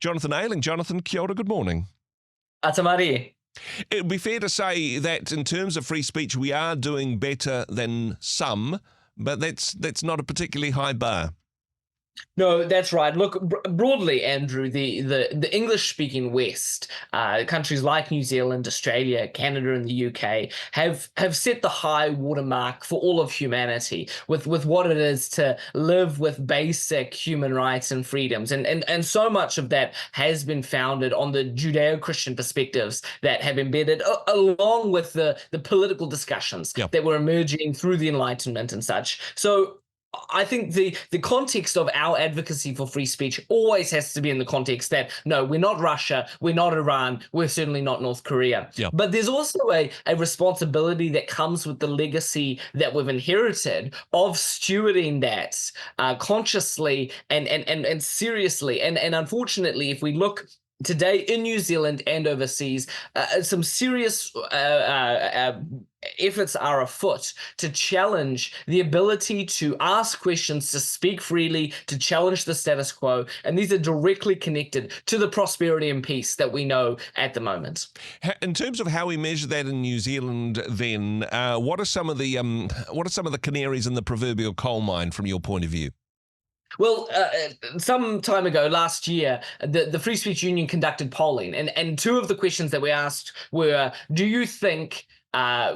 Jonathan Ayling. Jonathan, kia ora, good morning. Atamari. It would be fair to say that in terms of free speech, we are doing better than some, but that's not a particularly high bar. No, that's right. Look, broadly, Andrew, the English-speaking West, countries like New Zealand, Australia, Canada, and the UK have set the high watermark for all of humanity with what it is to live with basic human rights and freedoms, and so much of that has been founded on the Judeo-Christian perspectives that have embedded along with the political discussions that were emerging through the Enlightenment and such. So I think the context of our advocacy for free speech always has to be in the context that, no, we're not Russia, we're not Iran, we're certainly not North Korea. But there's also a responsibility that comes with the legacy that we've inherited of stewarding that consciously and seriously. And unfortunately, if we look today in New Zealand and overseas, some serious efforts are afoot to challenge the ability to ask questions, to speak freely, to challenge the status quo. And these are directly connected to the prosperity and peace that we know at the moment. In terms of how we measure that in New Zealand, then, what are some of the canaries in the proverbial coal mine from your point of view? Well, some time ago, last year, the Free Speech Union conducted polling, and two of the questions that we asked were, do you think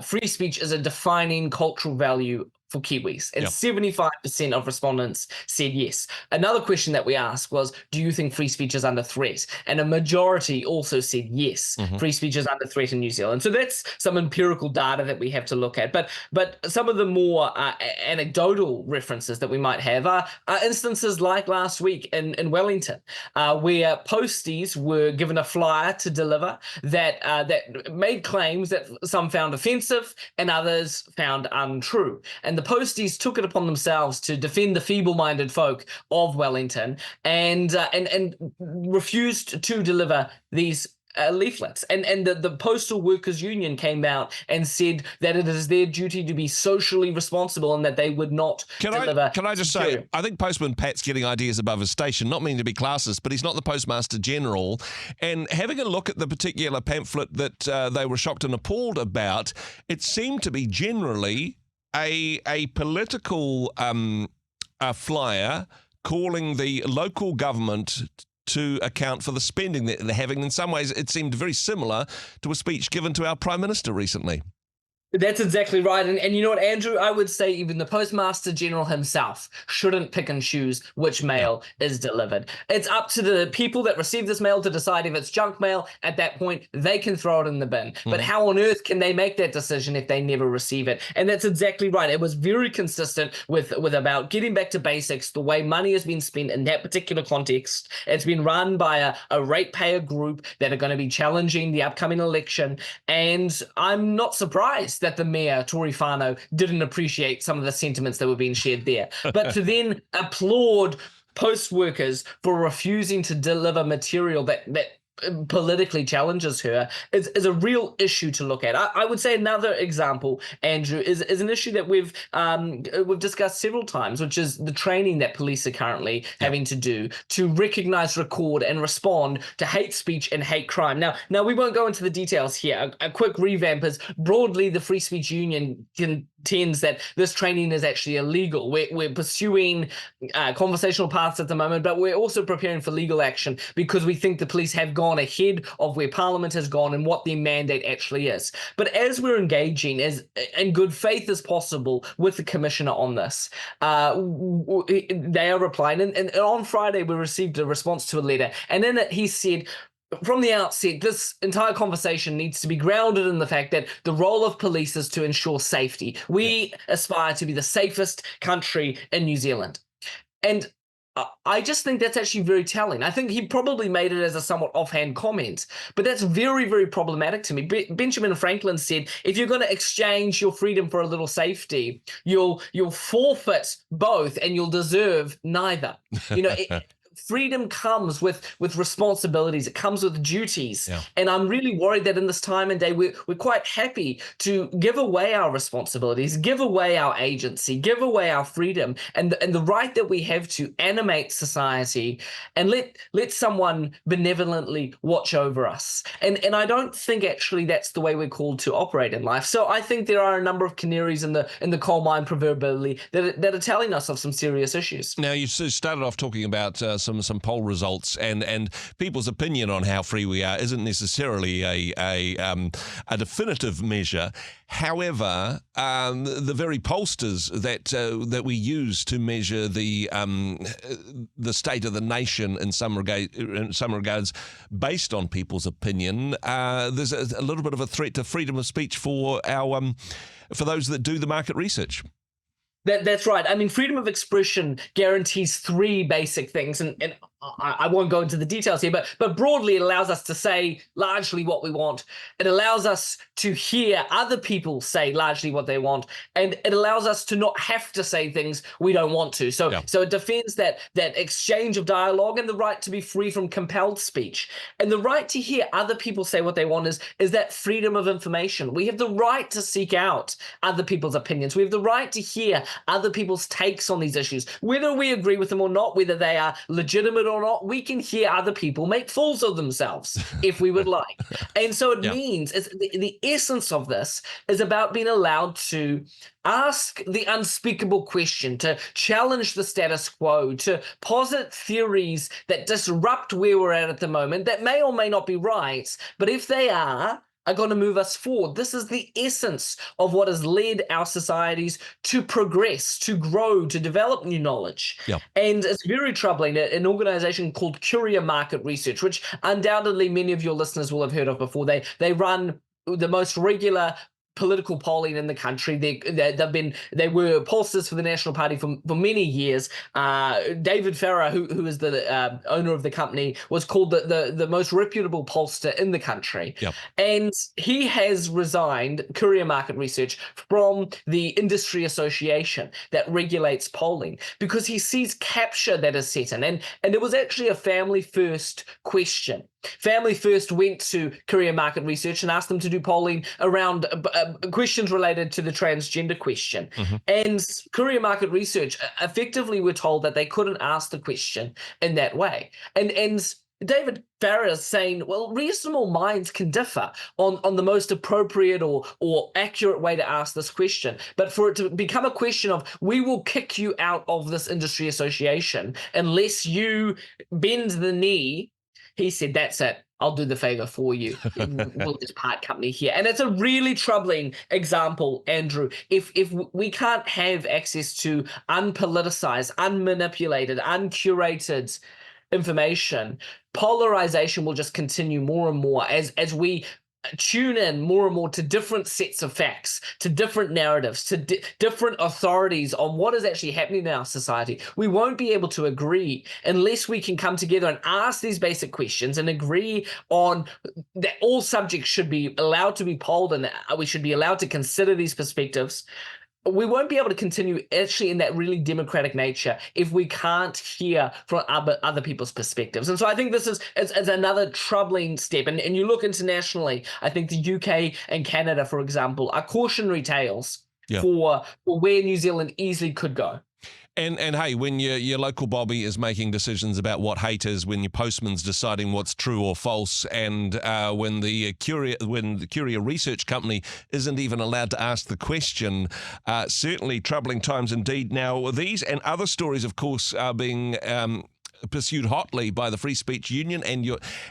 free speech is a defining cultural value for Kiwis? And 75% of respondents said yes. Another question that we asked was, do you think free speech is under threat? And a majority also said yes, free speech is under threat in New Zealand. So that's some empirical data that we have to look at. But some of the more anecdotal references that we might have are instances like last week in Wellington, where posties were given a flyer to deliver that made claims that some found offensive and others found untrue. And the posties took it upon themselves to defend the feeble-minded folk of Wellington and refused to deliver these leaflets. And the Postal Workers Union came out and said that it is their duty to be socially responsible and that they would not deliver. Can I just say, I think Postman Pat's getting ideas above his station, not meaning to be classist, but he's not the Postmaster General. And having a look at the particular pamphlet that they were shocked and appalled about, it seemed to be generally a political flyer calling the local government to account for the spending that they're having. In some ways, it seemed very similar to a speech given to our Prime Minister recently. That's exactly right. And you know what, Andrew? I would say even the Postmaster General himself shouldn't pick and choose which mail is delivered. It's up to the people that receive this mail to decide if it's junk mail. At that point, they can throw it in the bin. But how on earth can they make that decision if they never receive it? And that's exactly right. It was very consistent with about getting back to basics, the way money has been spent in that particular context. It's been run by a ratepayer group that are going to be challenging the upcoming election. And I'm not surprised that the mayor, Tory Whanau, didn't appreciate some of the sentiments that were being shared there. But to then applaud post workers for refusing to deliver material that politically challenges her is a real issue to look at. I would say another example, Andrew, is an issue that we've discussed several times, which is the training that police are currently having to do to recognize, record, and respond to hate speech and hate crime. Now we won't go into the details here. A quick revamp is broadly the Free Speech Union contends that this training is actually illegal. We're pursuing conversational paths at the moment, but we're also preparing for legal action because we think the police have gone ahead of where Parliament has gone and what their mandate actually is. But as we're engaging as in good faith as possible with the Commissioner on this, they are replying. And on Friday, we received a response to a letter. And in it, he said, from the outset, this entire conversation needs to be grounded in the fact that the role of police is to ensure safety. We aspire to be the safest country in New Zealand. And I just think that's actually very telling. I think he probably made it as a somewhat offhand comment, but that's very, very problematic to me. Benjamin Franklin said, if you're going to exchange your freedom for a little safety, you'll forfeit both and you'll deserve neither. You know, freedom comes with responsibilities. It comes with duties. Yeah. And I'm really worried that in this time and day, we're quite happy to give away our responsibilities, give away our agency, give away our freedom and the right that we have to animate society and let someone benevolently watch over us. And I don't think actually that's the way we're called to operate in life. So I think there are a number of canaries in the coal mine proverbially that are telling us of some serious issues. Now, you started off talking about some poll results and people's opinion on how free we are isn't necessarily a definitive measure. However, the very pollsters that we use to measure the state of the nation in some regards, based on people's opinion, there's a little bit of a threat to freedom of speech for those that do the market research. That's right. I mean, freedom of expression guarantees three basic things, and I won't go into the details here, but broadly, it allows us to say largely what we want. It allows us to hear other people say largely what they want, and it allows us to not have to say things we don't want to. So it defends that exchange of dialogue and the right to be free from compelled speech. And the right to hear other people say what they want is that freedom of information. We have the right to seek out other people's opinions. We have the right to hear other people's takes on these issues, whether we agree with them or not, whether they are legitimate or not. We can hear other people make fools of themselves if we would like. And so it means the essence of this is about being allowed to ask the unspeakable question, to challenge the status quo, to posit theories that disrupt where we're at the moment that may or may not be right, but if they are going to move us forward. This is the essence of what has led our societies to progress, to grow, to develop new knowledge. And it's very troubling. An organization called Courier Market Research, which undoubtedly many of your listeners will have heard of before, they run the most regular political polling in the country. They were pollsters for the National Party for many years. David Farrar, who is the owner of the company, was called the most reputable pollster in the country. And he has resigned, Courier Market Research, from the industry association that regulates polling because he sees capture that is set in. And it was actually a family first question. Family First went to Courier Market Research and asked them to do polling around questions related to the transgender question. And Courier Market Research effectively were told that they couldn't ask the question in that way. And David Farrar is saying, well, reasonable minds can differ on the most appropriate or accurate way to ask this question. But for it to become a question of, we will kick you out of this industry association unless you bend the knee, he said, that's it. I'll do the favor for you. We'll just part company here. And it's a really troubling example, Andrew. If we can't have access to unpoliticized, unmanipulated, uncurated information, polarization will just continue more and more as we tune in more and more to different sets of facts, to different narratives, to different authorities on what is actually happening in our society. We won't be able to agree unless we can come together and ask these basic questions and agree on that all subjects should be allowed to be polled and we should be allowed to consider these perspectives. We won't be able to continue actually in that really democratic nature if we can't hear from other people's perspectives. And so I think this is another troubling step. And you look internationally, I think the UK and Canada, for example, are cautionary tales for where New Zealand easily could go. And hey, when your local Bobby is making decisions about what hate is, when your postman's deciding what's true or false, and when the Courier Research Company isn't even allowed to ask the question, certainly troubling times indeed. Now, these and other stories, of course, are being pursued hotly by the Free Speech Union,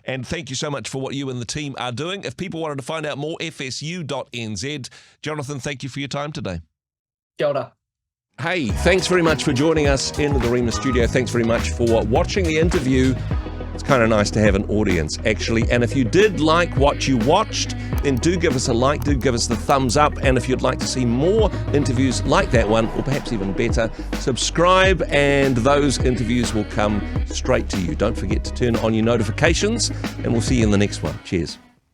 and thank you so much for what you and the team are doing. If people wanted to find out more, fsu.nz. Jonathan, thank you for your time today. Kia ora. Hey, thanks very much for joining us in the Rhema studio. Thanks very much for watching the interview. It's kind of nice to have an audience, actually. And if you did like what you watched, then do give us a like, do give us the thumbs up. And if you'd like to see more interviews like that one, or perhaps even better, subscribe and those interviews will come straight to you. Don't forget to turn on your notifications, and we'll see you in the next one. Cheers.